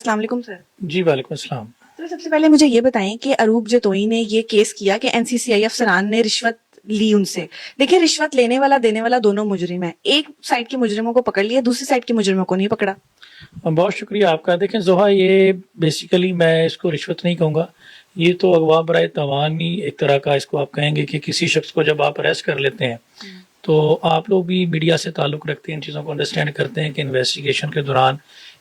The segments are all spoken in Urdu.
السلام علیکم سر. جی وعلیکم السلام. سر سب سے پہلے مجھے یہ بتائیں کہ عروب جتوئی نے یہ کیس کیا کہ این سی سی آئی افسران نے رشوت لی ان سے. دیکھیں رشوت لینے والا دینے والا دونوں مجرم ہیں. ایک سائڈ کے مجرموں کو پکڑ لیا, دوسری سائڈ کے مجرموں کو نہیں پکڑا. بہت شکریہ آپ کا. دیکھیں زحا, یہ بیسیکلی میں اس کو رشوت نہیں کہوں گا, یہ تو اغوا برائے توانی ایک طرح کا اس کو آپ کہیں گے کہ کسی شخص کو جب آپ اریسٹ کر لیتے ہیں تو آپ لوگ بھی میڈیا سے تعلق رکھتے ہیں, ان چیزوں کو انڈرسٹینڈ کرتے ہیں کہ انویسٹیگیشن کے دوران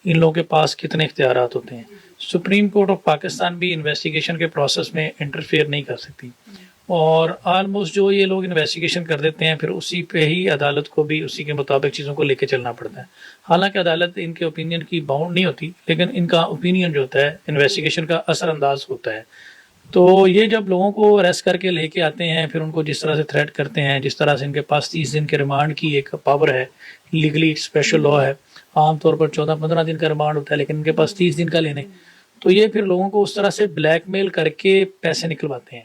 ان لوگوں کے پاس کتنے اختیارات ہوتے ہیں. سپریم کورٹ آف پاکستان بھی انویسٹیگیشن کے پروسیس میں انٹرفیئر نہیں کر سکتی, اور آلموسٹ جو یہ لوگ انویسٹیگیشن کر دیتے ہیں پھر اسی پہ ہی عدالت کو بھی اسی کے مطابق چیزوں کو لے کے چلنا پڑتا ہے. حالانکہ عدالت ان کے اوپینین کی باؤنڈ نہیں ہوتی, لیکن ان کا اوپینین جو ہوتا ہے انویسٹیگیشن کا اثر انداز ہوتا ہے. تو یہ جب لوگوں کو اریسٹ کر کے لے کے آتے ہیں, پھر ان کو جس طرح سے تھریٹ کرتے ہیں, جس طرح سے ان کے پاس 30 دن کے ریمانڈ کی ایک پاور ہے, لیگلی اسپیشل لا ہے, عام طور پر 14-15 دن کا ریمانڈ ہوتا ہے, لیکن ان کے پاس 30 دن کا لینے, تو یہ پھر لوگوں کو اس طرح سے بلیک میل کر کے پیسے نکلواتے ہیں.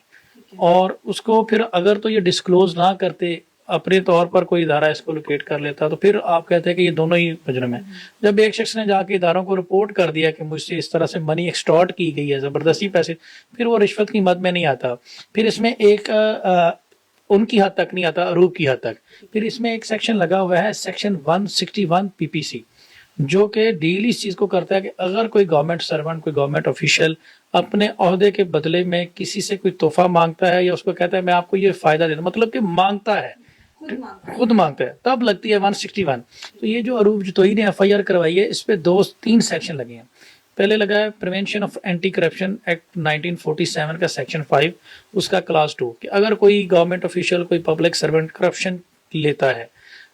اور اس کو پھر اگر تو یہ ڈسکلوز نہ کرتے, اپنے طور پر کوئی ادارہ اس کو لوکیٹ کر لیتا, تو پھر آپ کہتے ہیں کہ یہ دونوں ہی مجرم ہیں. جب ایک شخص نے جا کے اداروں کو رپورٹ کر دیا کہ مجھ سے اس طرح سے منی ایکسٹارٹ کی گئی ہے, زبردستی پیسے, پھر وہ رشوت کی مد میں نہیں آتا. پھر اس میں ایک ان کی حد تک نہیں آتا, عروب کی حد تک. پھر اس میں ایک سیکشن لگا ہوا ہے, سیکشن 161 پی پی سی, جو کہ ڈیلی اس چیز کو کرتا ہے کہ اگر کوئی گورنمنٹ سرونٹ, کوئی گورنمنٹ آفیشیل اپنے عہدے کے بدلے میں کسی سے کوئی تحفہ مانگتا ہے, یا اس کو کہتا ہے میں آپ کو یہ فائدہ دیتا ہوں, مطلب کہ مانگتا ہے, خود مانگتا ہے, تب لگتی ہے 161. تو یہ جو عروب جتوئی نے ایف آئی آر کروائی ہے, اس پہ 2-3 سیکشن لگے ہیں. پہلے لگا ہے prevention of anti corruption act 1947 کا سیکشن 5, اس کا کلاس 2, کہ اگر کوئی گورنمنٹ آفیشیل, کوئی پبلک سرونٹ کرپشن لیتا ہے,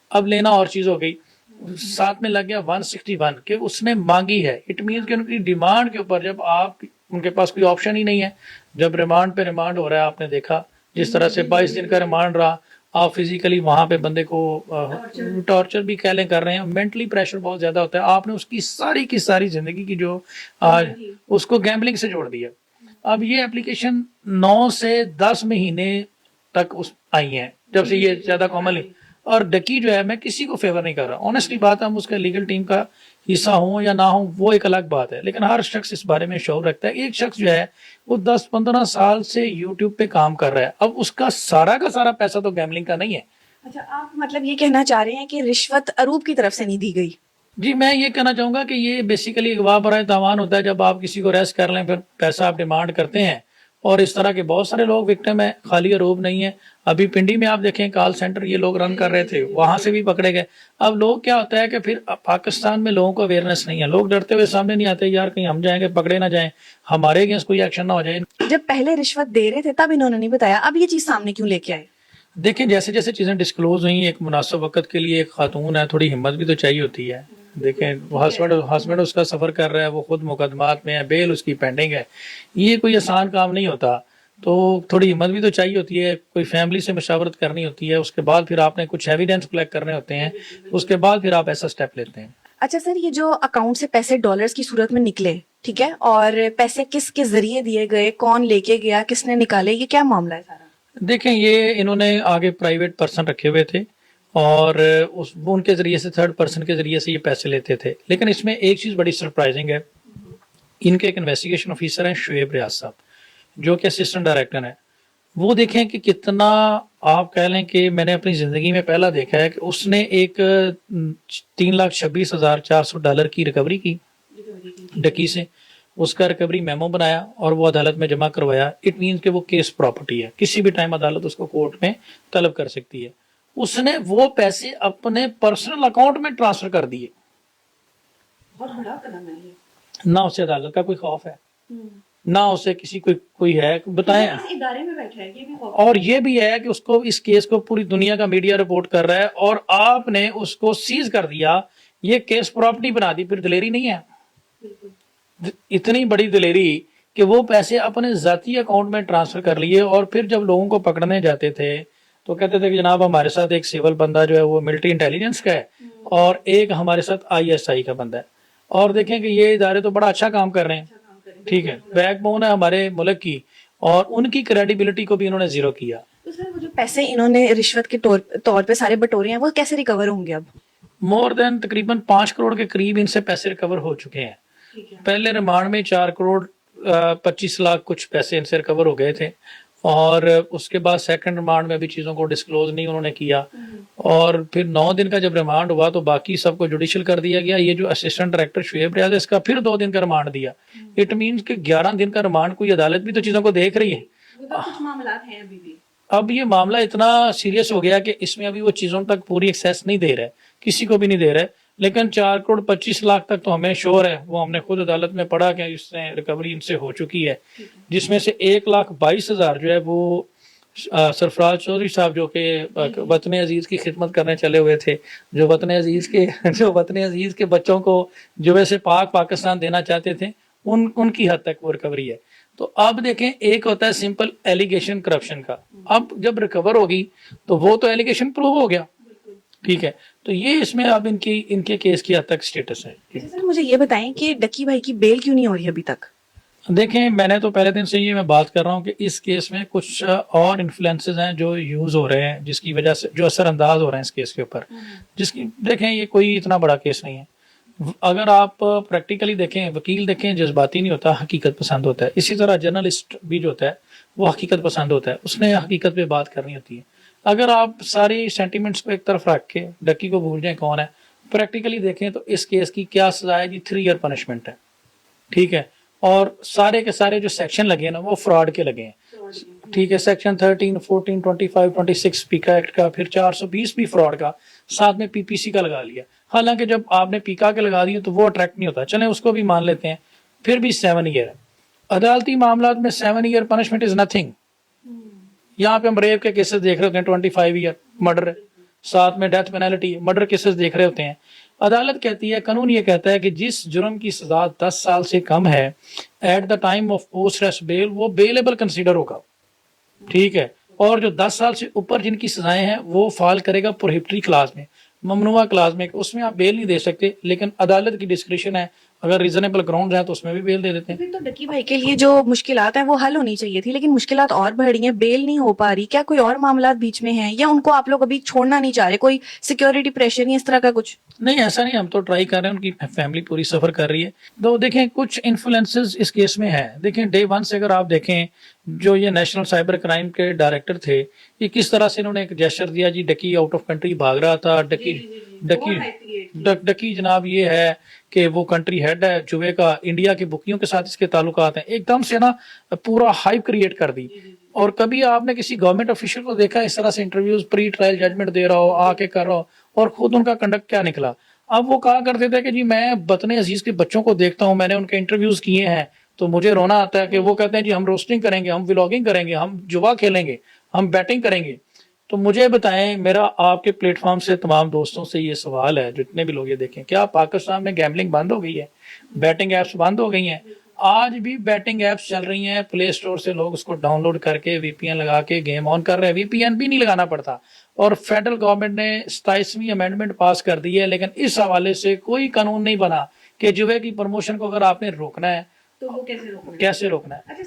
اب لینا اور چیز ہو گئی, ساتھ میں لگ گیا 161 کہ اس نے مانگی ہے. اٹ مینس کہ ان کی ڈیمانڈ کے اوپر, جب آپ ان کے پاس کوئی آپشن ہی نہیں ہے, جب ریمانڈ پہ ریمانڈ ہو رہا ہے, آپ نے دیکھا جس طرح سے 22 دن کا ریمانڈ رہا, آپ فزیکلی وہاں پہ بندے کو ٹارچر بھی کہہ لیں کر رہے ہیں, مینٹلی پریشر بہت زیادہ ہوتا ہے. آپ نے اس کی ساری زندگی کی جو اس کو گیمبلنگ سے جوڑ دیا. اب یہ اپلیکیشن 9 سے 10 مہینے تک آئی ہیں جب سے یہ زیادہ کامن ہے. اور ڈکی جو ہے, میں کسی کو فیور نہیں کر رہا, آنیسٹلی بات ہے, ہم اس کے لیگل ٹیم کا حصہ ہوں یا نہ ہوں وہ ایک الگ بات ہے, لیکن ہر شخص اس بارے میں شعور رکھتا ہے. ایک شخص جو ہے وہ 10-15 سال سے یوٹیوب پہ کام کر رہا ہے, اب اس کا سارا پیسہ تو گیملنگ کا نہیں ہے. اچھا, آپ مطلب یہ کہنا چاہ رہے ہیں کہ رشوت عروب کی طرف سے نہیں دی گئی؟ جی میں یہ کہنا چاہوں گا کہ یہ بیسیکلی اغوا برائے تاوان ہوتا ہے. جب آپ کسی کو اریسٹ کر لیں, پھر پیسہ آپ ڈیمانڈ کرتے ہیں, اور اس طرح کے بہت سارے لوگ وکٹم ہیں, خالی عروب نہیں ہے. ابھی پنڈی میں آپ دیکھیں کال سینٹر یہ لوگ رن کر رہے تھے, وہاں سے بھی پکڑے گئے. اب لوگ کیا ہوتا ہے کہ پھر پاکستان میں لوگوں کو اویئرنیس نہیں ہے, لوگ ڈرتے ہوئے سامنے نہیں آتے, یار کہیں ہم جائیں گے پکڑے نہ جائیں, ہمارے اگینسٹ کوئی ایکشن نہ ہو جائے. جب پہلے رشوت دے رہے تھے تب انہوں نے نہیں بتایا, اب یہ چیز سامنے کیوں لے کے آئے؟ دیکھیں جیسے جیسے چیزیں ڈسکلوز ہوئیں, ایک مناسب وقت کے لیے ایک خاتون ہے, تھوڑی ہمت بھی تو چاہیے ہوتی ہے. دیکھیں ہسبینڈ اس کا سفر کر رہا ہے, وہ خود مقدمات میں ہے, بیل اس کی پینڈنگ ہے, یہ کوئی آسان کام نہیں ہوتا, تو تھوڑی ہمت بھی تو چاہیے ہوتی ہے. کوئی فیملی سے مشاورت کرنی ہوتی ہے, اس کے بعد پھر آپ نے کچھ ایویڈنس کلیکٹ کرنے ہوتے ہیں, اس کے بعد پھر آپ ایسا سٹیپ لیتے ہیں. اچھا سر, یہ جو اکاؤنٹ سے پیسے ڈالرز کی صورت میں نکلے, ٹھیک ہے, اور پیسے کس کے ذریعے دیے گئے, کون لے کے گیا, کس نے نکالے, یہ کیا معاملہ ہے سارا؟ دیکھیں یہ انہوں نے آگے پرائیویٹ پرسن رکھے ہوئے تھے, اور ان کے ذریعے سے, تھرڈ پرسن کے ذریعے سے یہ پیسے لیتے تھے. لیکن اس میں ایک چیز بڑی سرپرائزنگ ہے, ان کے ایک انویسٹیگیشن آفیسر ہیں شعیب ریاض صاحب, جو کہ اسسٹنٹ ڈائریکٹر ہیں. وہ دیکھیں کہ کتنا, آپ کہہ لیں کہ میں نے اپنی زندگی میں پہلا دیکھا ہے کہ اس نے ایک $3,26,400 کی ریکوری کی ڈکی سے, اس کا ریکوری میمو بنایا اور وہ عدالت میں جمع کروایا. اٹ مینس کہ وہ کیس پراپرٹی ہے, کسی بھی ٹائم عدالت اس کو کورٹ میں طلب کر سکتی ہے. اس نے وہ پیسے اپنے پرسنل اکاؤنٹ میں ٹرانسفر کر دیے. بہت بڑا قدم ہے یہ. نہ اسے عدالت کا کوئی خوف ہے, نہ اسے کسی کوئی ہے, بتائیں. ادارے میں بیٹھا ہے, یہ بھی خوف. اور یہ بھی ہے کہ اس کو, اس کیس کو پوری دنیا کا میڈیا رپورٹ کر رہا ہے, اور آپ نے اس کو سیز کر دیا, یہ کیس پراپرٹی بنا دی. پھر دلیری نہیں ہے, اتنی بڑی دلیری کہ وہ پیسے اپنے ذاتی اکاؤنٹ میں ٹرانسفر کر لیے. اور پھر جب لوگوں کو پکڑنے جاتے تھے تو کہتے تھے کہ جناب ہمارے ساتھ ایک سیول بندہ جو ہے وہ ملٹری انٹیلیجنس کا ہے, اور ایک ہمارے ساتھ ISI کا بندہ ہے. اور دیکھیں کہ یہ ادارے تو بڑا اچھا کام کر رہے ہیں, ٹھیک ہے, بیک بون ہے ہمارے ملک کی, اور ان کی کریڈیبلٹی کو بھی انہوں نے زیرو کیا. تو سر وہ جو پیسے انہوں نے رشوت کے طور پہ سارے بٹورے ہیں, وہ کیسے ریکور ہوں گے اب؟ مور دین تقریباً 5 کروڑ کے قریب ان سے پیسے ریکور ہو چکے ہیں. پہلے ریمانڈ میں 4 کروڑ 25 لاکھ کچھ پیسے ان سے ریکور ہو گئے تھے، اور اس کے بعد سیکنڈ ریمانڈ میں بھی چیزوں کو ڈسکلوز نہیں انہوں نے کیا، اور پھر 9 دن کا جب ریمانڈ ہوا تو باقی سب کو جوڈیشل کر دیا گیا. یہ جو اسسٹنٹ ڈائریکٹر شعیب ریاض ہے، اس کا پھر 2 دن کا ریمانڈ دیا. اٹ مینس کہ 11 دن کا ریمانڈ، کوئی عدالت بھی تو چیزوں کو دیکھ رہی ہے. کچھ معاملات ہیں ابھی بھی. اب یہ معاملہ اتنا سیریس ہو گیا کہ اس میں ابھی وہ چیزوں تک پوری ایکسیس نہیں دے رہے، کسی کو بھی نہیں دے رہے. لیکن 4 کروڑ 25 لاکھ تک تو ہمیں شور ہے، وہ ہم نے خود عدالت میں پڑھا کہ اس نے ریکوری ان سے ہو چکی ہے، جس میں سے 1,22,000 جو ہے وہ سرفراز چودھری صاحب جو کہ وطن عزیز کی خدمت کرنے چلے ہوئے تھے، جو وطن عزیز کے بچوں کو جو ویسے پاکستان دینا چاہتے تھے، ان کی حد تک وہ ریکوری ہے. تو اب دیکھیں، ایک ہوتا ہے سمپل ایلیگیشن کرپشن کا، اب جب ریکور ہوگی تو وہ تو ایلیگیشن پروو ہو گیا، ٹھیک ہے. تو یہ اس میں اب ان کے کیس کی حد تک سٹیٹس ہے. سر مجھے یہ بتائیں کہ ڈکی بھائی کی بیل کیوں نہیں ہو رہی ابھی تک؟ دیکھیں، میں نے تو پہلے دن سے یہ میں بات کر رہا ہوں کہ اس کیس میں کچھ اور انفلوئنسز ہیں جو یوز ہو رہے ہیں، جس کی وجہ سے جو اثر انداز ہو رہے ہیں اس کیس کے اوپر. جس کی دیکھیں، یہ کوئی اتنا بڑا کیس نہیں ہے. اگر آپ پریکٹیکلی دیکھیں، وکیل دیکھیں جذباتی نہیں ہوتا، حقیقت پسند ہوتا ہے. اسی طرح جرنلسٹ بھی جو ہوتا ہے وہ حقیقت پسند ہوتا ہے، اس نے حقیقت پہ بات کرنی ہوتی ہے. اگر آپ ساری سینٹیمنٹس کو ایک طرف رکھ کے ڈکی کو بھول جائیں کون ہے، پریکٹیکلی دیکھیں تو اس کیس کی کیا سزا ہے جی؟ 3 ایئر پنشمنٹ ہے، ٹھیک ہے. اور سارے کے سارے جو سیکشن لگے ہیں نا وہ فراڈ کے لگے ہیں، ٹھیک ہے. سیکشن 13 14 25 26 پیکا ایکٹ کا، پھر 420 بھی فراڈ کا، ساتھ میں پی پی سی کا لگا لیا. حالانکہ جب آپ نے پیکا کے لگا دیے تو وہ اٹریکٹ نہیں ہوتا، چلیں اس کو بھی مان لیتے ہیں. پھر بھی 7 ایئر ہے. عدالتی معاملات میں 7 ایئر پنشمنٹ از نتھنگ. یہاں پہ ہم ریپ کے کیسز دیکھ رہے ہوتے ہیں 25 ایئر، مرڈر ساتھ میں ڈیتھ پینالٹی، مرڈر کیسز دیکھ رہے ہوتے ہیں. عدالت کہتی ہے، قانون یہ کہتا ہے کہ جس جرم کی سزا 10 سال سے کم ہے at the time of post arrest bail, وہ بیلیبل کنسیڈر ہوگا، ٹھیک ہے. اور جو 10 سال سے اوپر جن کی سزائیں ہیں وہ فال کرے گا پروہیبٹری کلاس میں، ممنوعہ کلاس میں. اس میں آپ بیل نہیں دے سکتے، لیکن عدالت کی ڈسکریشن ہے، اگر ریزنیبل گراؤنڈ ہیں تو اس میں بھی بیل دے دیتے ہیں. پھر تو ڈکی بھائی کے لیے جو مشکلات ہیں وہ حل ہونی چاہیے تھی، لیکن مشکلات اور بڑھ رہی ہیں، بیل نہیں ہو پا رہی. کیا کوئی اور معاملات بیچ میں ہیں، یا ان کو آپ لوگ ابھی چھوڑنا نہیں چاہ رہے، کوئی سیکیورٹی پریشر یا اس طرح کا کچھ؟ نہیں، ایسا نہیں، ہم تو ٹرائی کر رہے ہیں، ان کی فیملی پوری سفر کر رہی ہے. تو دیکھیں، کچھ انفلوئنسز اس کیس میں ہیں. دیکھیں، ڈے 1 سے اگر آپ دیکھیں، جو یہ نیشنل سائبر کرائم کے ڈائریکٹر تھے، یہ کس طرح سے انہوں نے ایک جیسچر دیا جی، ڈکی آؤٹ آف کنٹری بھاگ رہا تھا. ڈکی جناب یہ ہے کہ وہ کنٹری ہیڈ ہے جوے کا، انڈیا کے بکیوں کے ساتھ اس کے تعلقات ہیں. ایک دم سے نا پورا ہائپ کریٹ کر دی. اور کبھی آپ نے کسی گورنمنٹ آفیشل کو دیکھا اس طرح سے انٹرویوز پری ٹرائل ججمنٹ دے رہا ہو، آ کے کر رہا ہو، اور خود ان کا کنڈکٹ کیا نکلا؟ اب وہ کہا کرتے تھے کہ جی میں وطن عزیز کے بچوں کو دیکھتا ہوں، میں نے ان کے انٹرویوز کیے ہیں تو مجھے رونا آتا ہے کہ وہ کہتے ہیں جی ہم روسٹنگ کریں گے، ہم ولاگنگ کریں گے، ہم جوا کھیلیں گے، ہم بیٹنگ کریں گے. تو مجھے بتائیں، میرا آپ کے پلیٹ فارم سے تمام دوستوں سے یہ سوال ہے، جتنے بھی لوگ یہ دیکھیں، کیا پاکستان میں گیملنگ بند ہو گئی ہے؟ بیٹنگ ایپس بند ہو گئی ہیں؟ آج بھی بیٹنگ ایپس چل رہی ہیں، پلے سٹور سے لوگ اس کو ڈاؤن لوڈ کر کے وی پی این لگا کے گیم آن کر رہے ہیں. وی پی این بھی نہیں لگانا پڑتا. اور فیڈرل گورنمنٹ نے 27ویں امینڈمنٹ پاس کر دی ہے، لیکن اس حوالے سے کوئی قانون نہیں بنا کہ جوے کی پروموشن کو اگر آپ نے روکنا ہے تو وہ کیسے روکنا ہے؟ ہے.